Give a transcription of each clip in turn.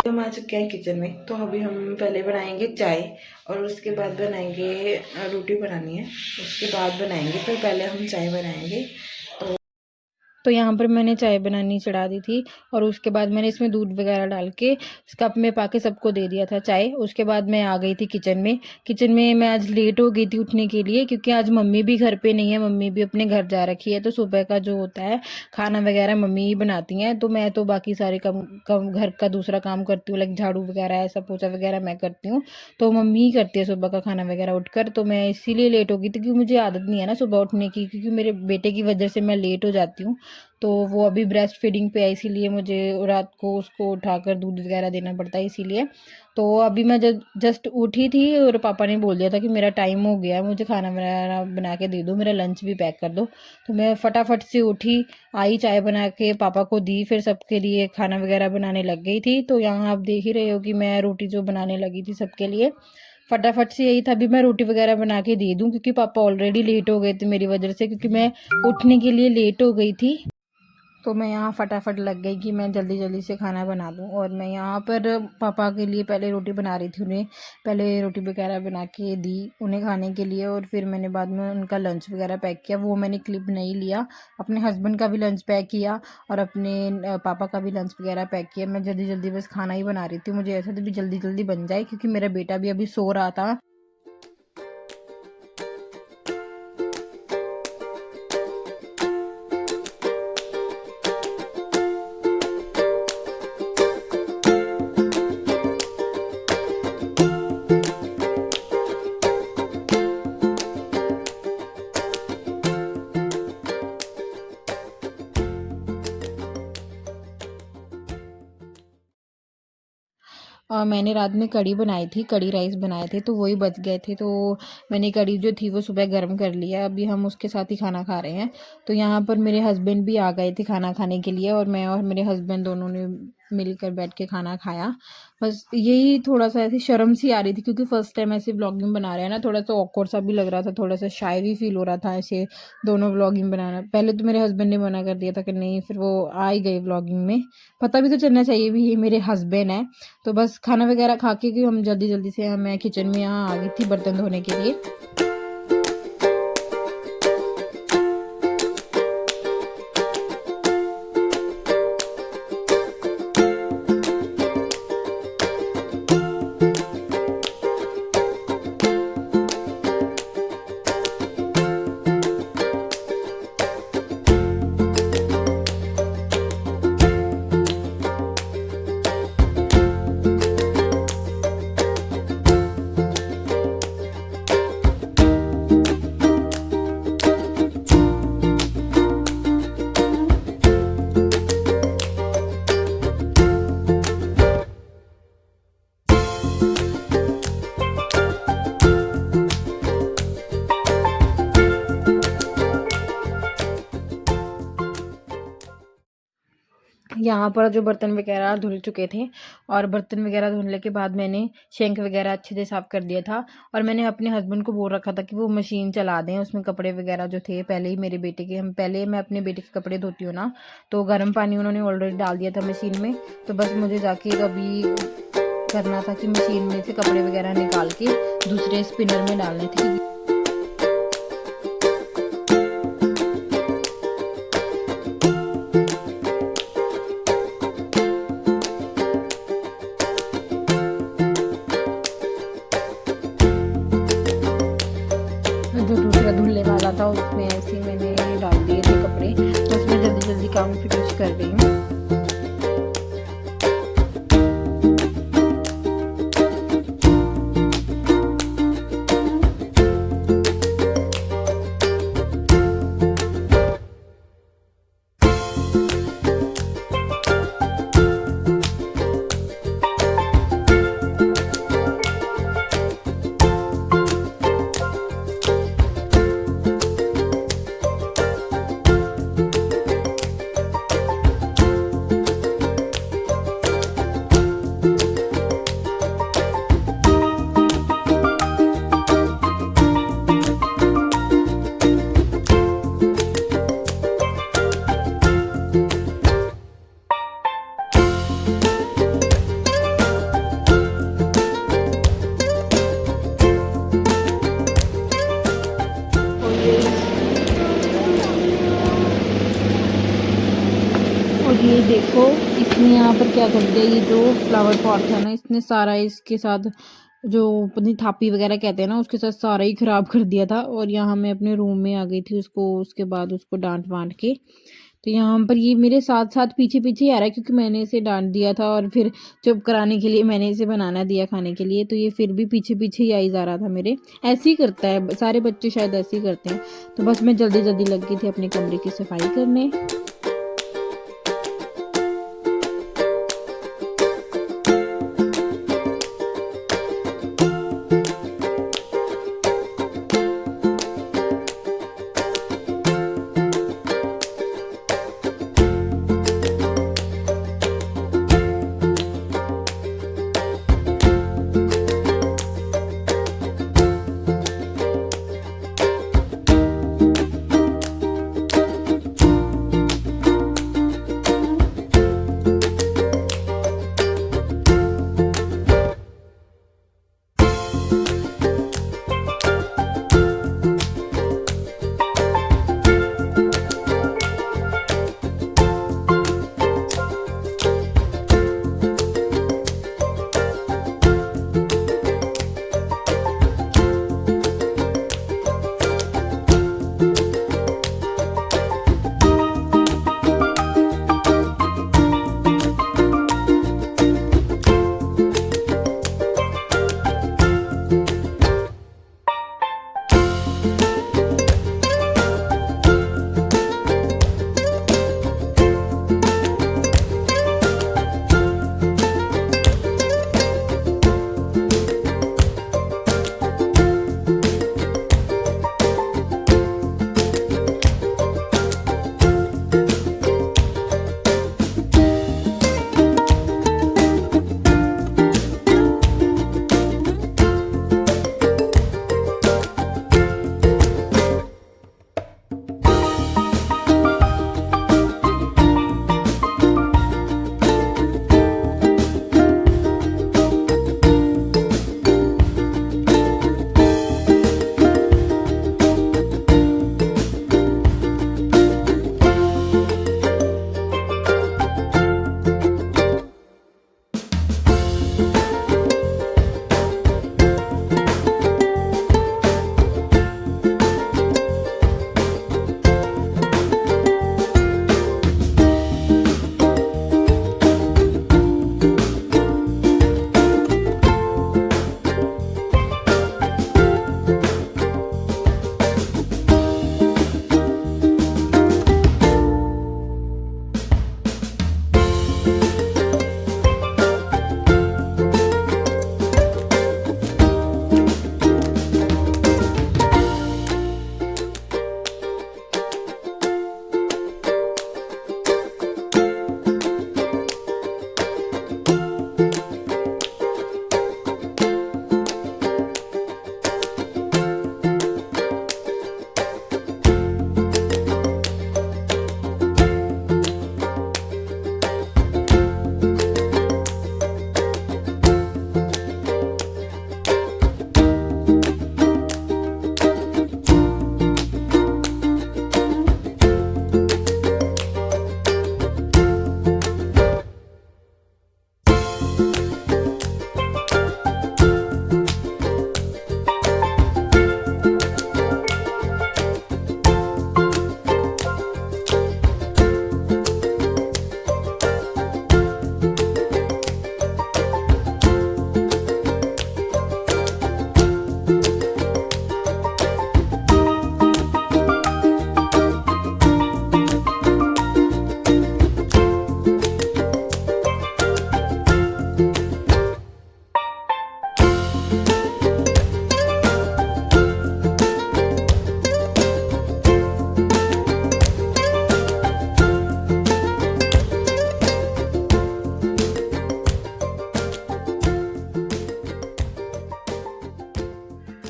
तो हम आ चुके हैं किचन में। तो अभी हम पहले बनाएंगे चाय और उसके बाद बनाएंगे रोटी बनानी है, उसके बाद बनाएंगे। तो पहले हम चाय बनाएंगे। तो यहाँ पर मैंने चाय बनानी चढ़ा दी थी और उसके बाद मैंने इसमें दूध वगैरह डाल के कप में पाके सबको दे दिया था चाय। उसके बाद मैं आ गई थी किचन में। मैं आज लेट हो गई थी उठने के लिए, क्योंकि आज मम्मी भी घर पे नहीं है, मम्मी भी अपने घर जा रखी है। तो सुबह का जो होता है खाना वगैरह मम्मी ही बनाती हैं, तो मैं तो बाकी सारे कम घर का दूसरा काम करती हूँ, लाइक झाड़ू वगैरह ऐसा पोछा वगैरह मैं करती हूँ। तो मम्मी ही करती है सुबह का खाना वगैरह उठकर। तो मैं इसीलिए लेट हो गई थी, क्योंकि मुझे आदत नहीं है ना सुबह उठने की, क्योंकि मेरे बेटे की वजह से मैं लेट हो जाती हूँ। तो वो अभी ब्रेस्ट फीडिंग पे है, इसीलिए मुझे रात को उसको उठाकर दूध वगैरह देना पड़ता है, इसीलिए। तो अभी मैं जब जस्ट उठी थी और पापा ने बोल दिया था कि मेरा टाइम हो गया है, मुझे खाना वगैरह बना के दे दो, मेरा लंच भी पैक कर दो। तो मैं फटाफट से उठी, आई, चाय बना के पापा को दी, फिर सबके लिए खाना वगैरह बनाने लग गई थी। तो यहाँ आप देख ही रहे हो कि मैं रोटी जो बनाने लगी थी सबके लिए, फटाफट से यही था अभी मैं रोटी वगैरह बना के दे दूं, क्योंकि पापा ऑलरेडी लेट हो गए थे मेरी वजह से, क्योंकि मैं उठने के लिए लेट हो गई थी। तो मैं यहाँ फटाफट लग गई कि मैं जल्दी जल्दी से खाना बना दूँ। और मैं यहाँ पर पापा के लिए पहले रोटी बना रही थी, उन्हें पहले रोटी वगैरह बना के दी उन्हें खाने के लिए, और फिर मैंने बाद में उनका लंच वगैरह पैक किया। वो मैंने क्लिप नहीं लिया, अपने हस्बैंड का भी लंच पैक किया और अपने पापा का भी लंच वगैरह पैक किया। मैं जल्दी जल्दी बस खाना ही बना रही थी, मुझे ऐसा था भी जल्दी जल्दी बन जाए, क्योंकि मेरा बेटा भी अभी सो रहा था। मैंने रात में कढ़ी बनाई थी, कढ़ी राइस बनाए थे, तो वही बच गए थे। तो मैंने कढ़ी जो थी वो सुबह गर्म कर लिया, अभी हम उसके साथ ही खाना खा रहे हैं। तो यहाँ पर मेरे हस्बैंड भी आ गए थे खाना खाने के लिए, और मैं और मेरे हस्बैंड दोनों ने मिलकर बैठ के खाना खाया। बस यही थोड़ा सा ऐसी शर्म सी आ रही थी, क्योंकि फर्स्ट टाइम ऐसे व्लॉगिंग बना रहे हैं ना, थोड़ा सा ऑकवर्ड सा भी लग रहा था, थोड़ा सा शाय भी फील हो रहा था ऐसे दोनों व्लॉगिंग बनाना। पहले तो मेरे हस्बैंड ने मना कर दिया था कि नहीं, फिर वो आ ही गए व्लॉगिंग में। पता भी तो चलना चाहिए भी ये मेरे हस्बैंड है। तो बस खाना वगैरह खा के कि हम जल्दी जल्दी से मैं किचन में यहाँ आ गई थी बर्तन धोने के लिए। यहाँ पर जो बर्तन वगैरह धुल चुके थे, और बर्तन वगैरह धुलने के बाद मैंने शेंक वगैरह अच्छे से साफ़ कर दिया था। और मैंने अपने हस्बैंड को बोल रखा था कि वो मशीन चला दें, उसमें कपड़े वगैरह जो थे पहले ही मेरे बेटे के, हम पहले मैं अपने बेटे के कपड़े धोती हूँ ना, तो गर्म पानी उन्होंने ऑलरेडी डाल दिया था मशीन में। तो बस मुझे जाके अभी करना था कि मशीन में से कपड़े वगैरह निकाल के दूसरे स्पिनर में डालने थे। जो दूसरा धुलने वाला था उसमें ऐसे ही मैंने डाल दिए थे कपड़े, तो उसमें जल्दी जल्दी काम फिनिश कर रही हूँ। ये देखो इसने यहाँ पर क्या कर दिया, ये जो फ्लावर पॉट है ना, इसने सारा इसके साथ जो अपनी थापी वगैरह कहते हैं ना, उसके साथ सारा ही खराब कर दिया था। और यहाँ मैं अपने रूम में आ गई थी उसको, उसके बाद उसको डांट वांट के। तो यहाँ पर ये मेरे साथ साथ पीछे पीछे ही आ रहा है, क्योंकि मैंने इसे डांट दिया था और फिर चुप कराने के लिए मैंने इसे बनाना दिया खाने के लिए, तो ये फिर भी पीछे पीछे ही आई जा रहा था मेरे। ऐसे ही करता है, सारे बच्चे शायद ऐसे ही करते हैं। तो बस मैं जल्दी जल्दी लग गई थी अपने कमरे की सफाई करने।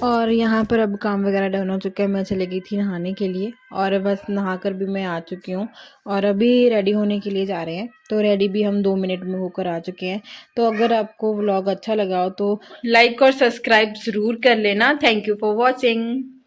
और यहाँ पर अब काम वगैरह डन हो चुका है। मैं चली गई थी नहाने के लिए और बस नहाकर भी मैं आ चुकी हूँ और अभी रेडी होने के लिए जा रहे हैं। तो रेडी भी हम 2 मिनट में होकर आ चुके हैं। तो अगर आपको व्लॉग अच्छा लगा हो तो लाइक और सब्सक्राइब ज़रूर कर लेना। Thank you for watching.